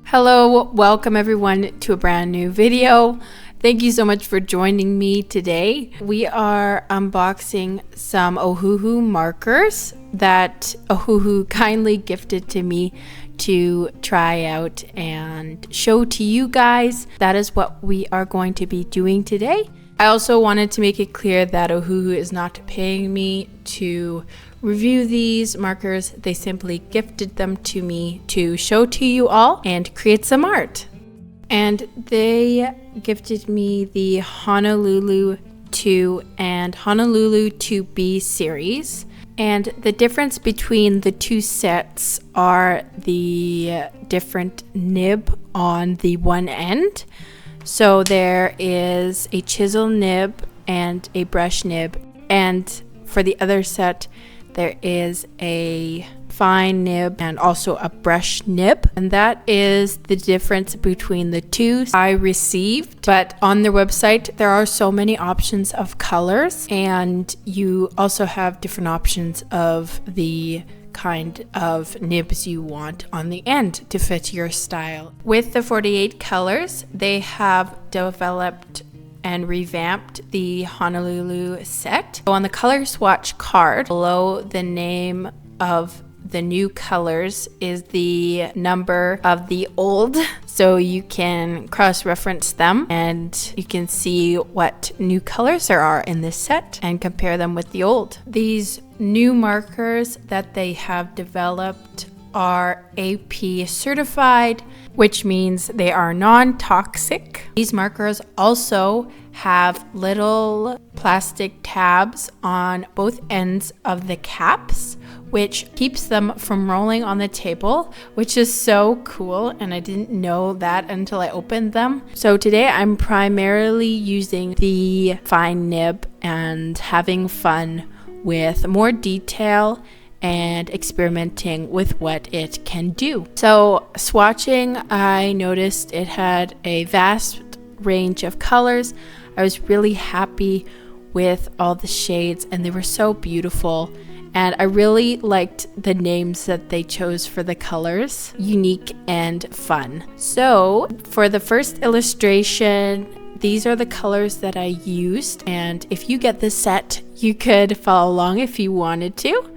Hello, welcome everyone to a brand new video. Thank you so much for joining me today. We are unboxing some Ohuhu markers that Ohuhu kindly gifted to me to try out and show to you guys. That is what we are going to be doing today. I also wanted to make it clear that Ohuhu is not paying me to review these markers. They simply gifted them to me to show to you all and create some art. And they gifted me the Honolulu² and Honolulu²B series. And the difference between the two sets are the different nib on the one end. So there is a chisel nib and a brush nib, and for the other set there is a fine nib and also a brush nib, and that is the difference between the two I received. But on their website there are so many options of colors, and you also have different options of the kind of nibs you want on the end to fit your style. With the 48 colors, they have developed and revamped the Honolulu set. So on the color swatch card below the name of the new colors is the number of the old, so you can cross-reference them and you can see what new colors there are in this set and compare them with the old. These new markers that they have developed are AP certified, which means they are non-toxic. These markers also have little plastic tabs on both ends of the caps, which keeps them from rolling on the table, which is so cool, and I didn't know that until I opened them. So today I'm primarily using the fine nib and having fun with more detail and experimenting with what it can do. So swatching, I noticed it had a vast range of colors. I was really happy with all the shades, and they were so beautiful. And I really liked the names that they chose for the colors, unique and fun. So for the first illustration, these are the colors that I used. And if you get this set, you could follow along if you wanted to.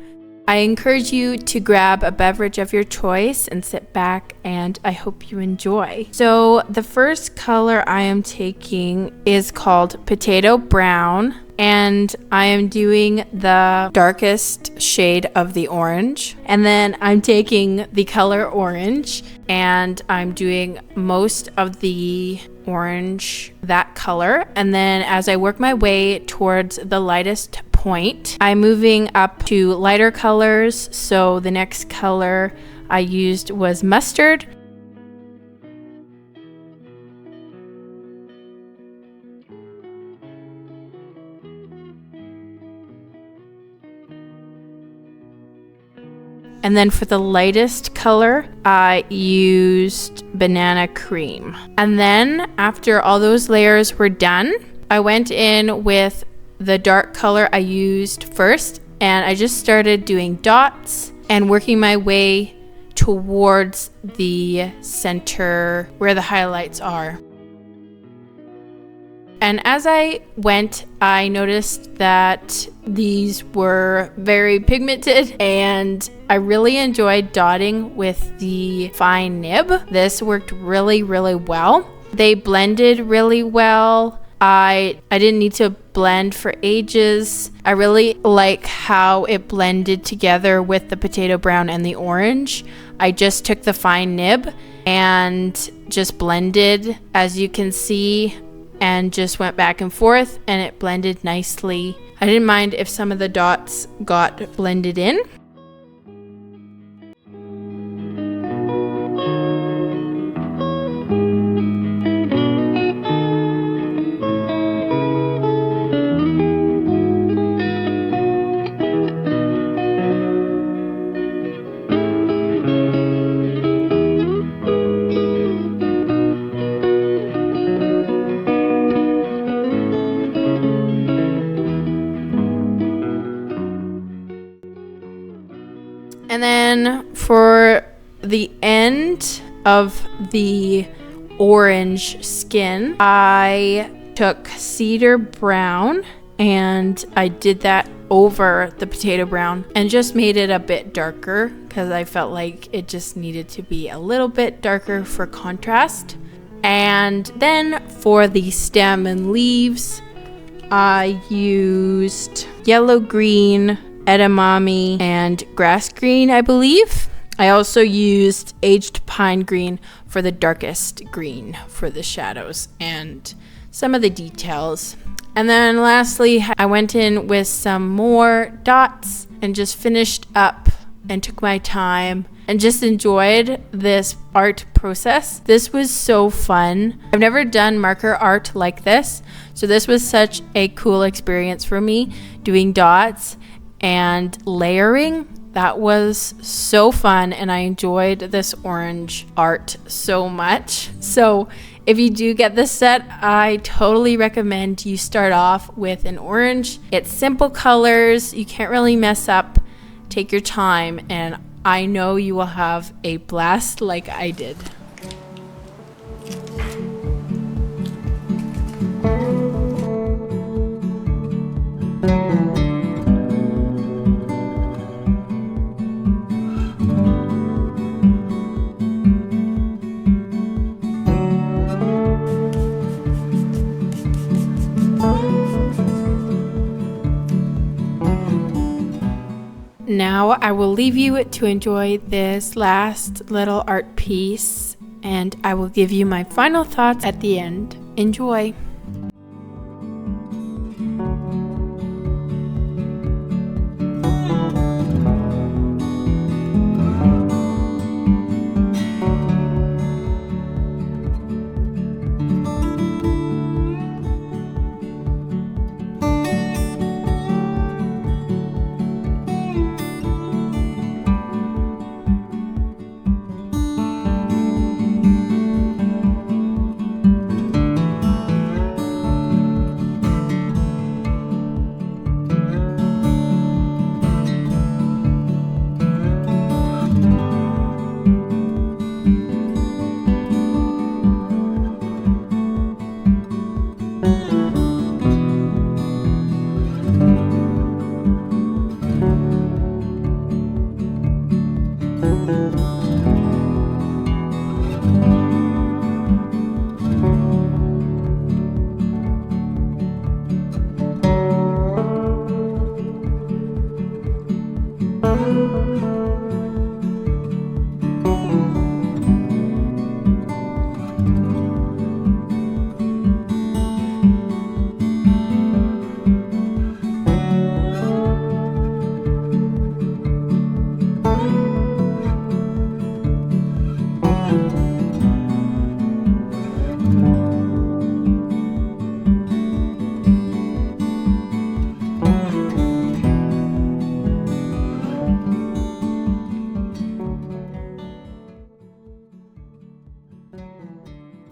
I encourage you to grab a beverage of your choice and sit back, and I hope you enjoy. So the first color I am taking is called Potato Brown, and I am doing the darkest shade of the orange. And then I'm taking the color Orange, and I'm doing most of the orange, that color. And then as I work my way towards the lightest point, I'm moving up to lighter colors. So the next color I used was Mustard. And then for the lightest color, I used Banana Cream. And then after all those layers were done, I went in with the dark color I used first, and I just started doing dots and working my way towards the center where the highlights are. And as I went, I noticed that these were very pigmented, and I really enjoyed dotting with the fine nib. This worked really, really well. They blended really well. I didn't need to blend for ages. I really like how it blended together with the potato brown and the orange. I just took the fine nib and just blended, as you can see, and just went back and forth, and it blended nicely. I didn't mind if some of the dots got blended in. And then for the end of the orange skin, I took cedar brown and I did that over the potato brown and just made it a bit darker because I felt like it just needed to be a little bit darker for contrast. And then for the stem and leaves, I used yellow green, edamame, and grass green, I believe. I also used aged pine green for the darkest green for the shadows and some of the details. And then lastly, I went in with some more dots and just finished up and took my time and just enjoyed this art process. This was so fun. I've never done marker art like this, so this was such a cool experience for me, doing dots and layering. That was so fun, and I enjoyed this orange art so much. So if you do get this set, I totally recommend you start off with an orange. It's simple colors, you can't really mess up. Take your time, and I know you will have a blast like I did. Now I will leave you to enjoy this last little art piece, and I will give you my final thoughts at the end. Enjoy!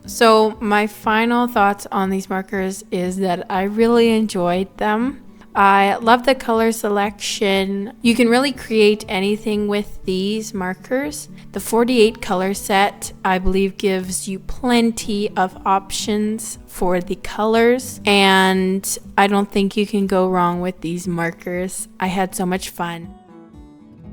So my final thoughts on these markers is that I really enjoyed them. I love the color selection. You can really create anything with these markers. The 48 color set, I believe, gives you plenty of options for the colors, and I don't think you can go wrong with these markers. I had so much fun.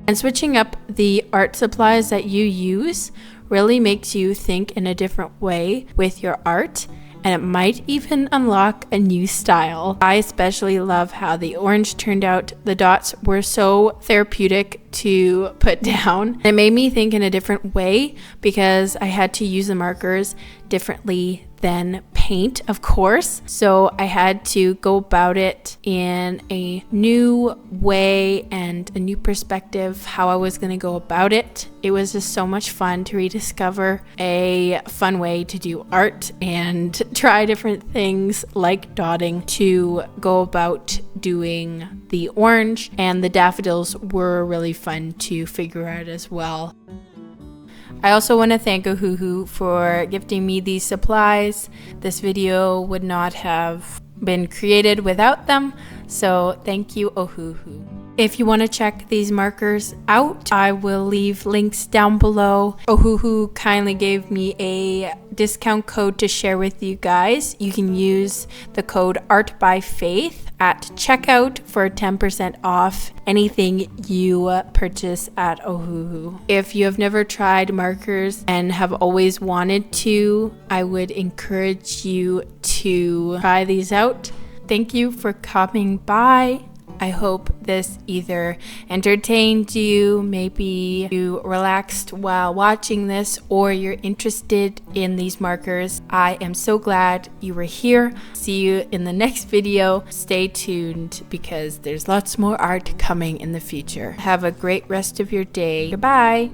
And switching up the art supplies that you use really makes you think in a different way with your art, and it might even unlock a new style. I especially love how the orange turned out. The dots were so therapeutic to put down. It made me think in a different way because I had to use the markers differently than paint, of course. So I had to go about it in a new way and a new perspective, how I was going to go about it. It was just so much fun to rediscover a fun way to do art and try different things like dotting to go about doing the orange, and the daffodils were really fun to figure out as well. I also want to thank Ohuhu for gifting me these supplies. This video would not have been created without them, so thank you, Ohuhu. If you want to check these markers out, I will leave links down below. Ohuhu kindly gave me a discount code to share with you guys. You can use the code ARTBYFAITH at checkout for 10% off anything you purchase at Ohuhu. If you have never tried markers and have always wanted to, I would encourage you to try these out. Thank you for coming by. I hope this either entertained you, maybe you relaxed while watching this, or you're interested in these markers. I am so glad you were here. See you in the next video. Stay tuned because there's lots more art coming in the future. Have a great rest of your day. Goodbye.